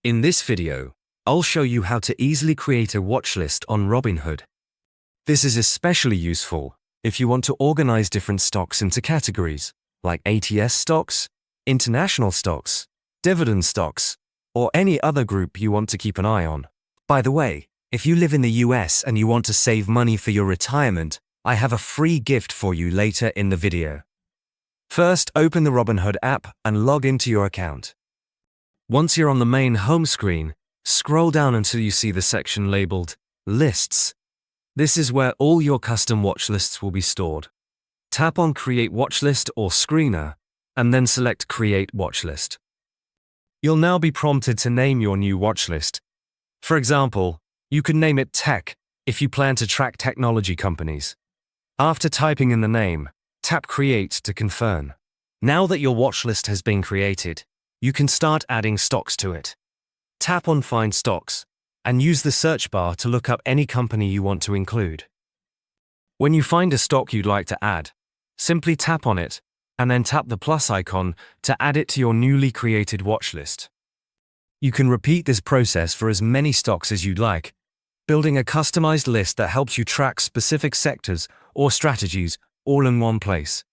In this video, I'll show you how to easily create a watch list on Robinhood. This is especially useful if you want to organize different stocks into categories, like ETFs stocks, international stocks, dividend stocks, or any other group you want to keep an eye on. By the way, if you live in the US and you want to save money for your retirement, I have a free gift for you later in the video. First, open the Robinhood app and log into your account. Once you're on the main home screen, scroll down until you see the section labeled Lists. This is where all your custom watch lists will be stored. Tap on Create Watchlist or Screener, and then select Create Watchlist. You'll now be prompted to name your new watchlist. For example, you can name it Tech if you plan to track technology companies. After typing in the name, tap Create to confirm. Now that your watchlist has been created, you can start adding stocks to it. Tap on Find Stocks and use the search bar to look up any company you want to include. When you find a stock you'd like to add, simply tap on it and then tap the plus icon to add it to your newly created watchlist. You can repeat this process for as many stocks as you'd like, building a customized list that helps you track specific sectors or strategies all in one place.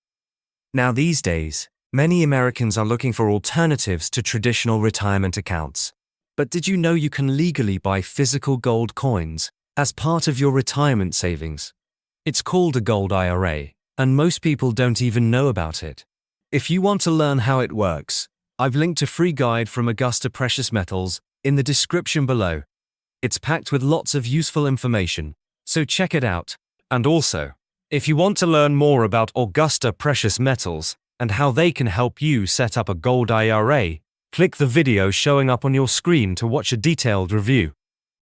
Now these days, many Americans are looking for alternatives to traditional retirement accounts. But did you know you can legally buy physical gold coins as part of your retirement savings? It's called a gold IRA, and most people don't even know about it. If you want to learn how it works, I've linked a free guide from Augusta Precious Metals in the description below. It's packed with lots of useful information, so check it out. And also, if you want to learn more about Augusta Precious Metals and how they can help you set up a gold IRA, click the video showing up on your screen to watch a detailed review.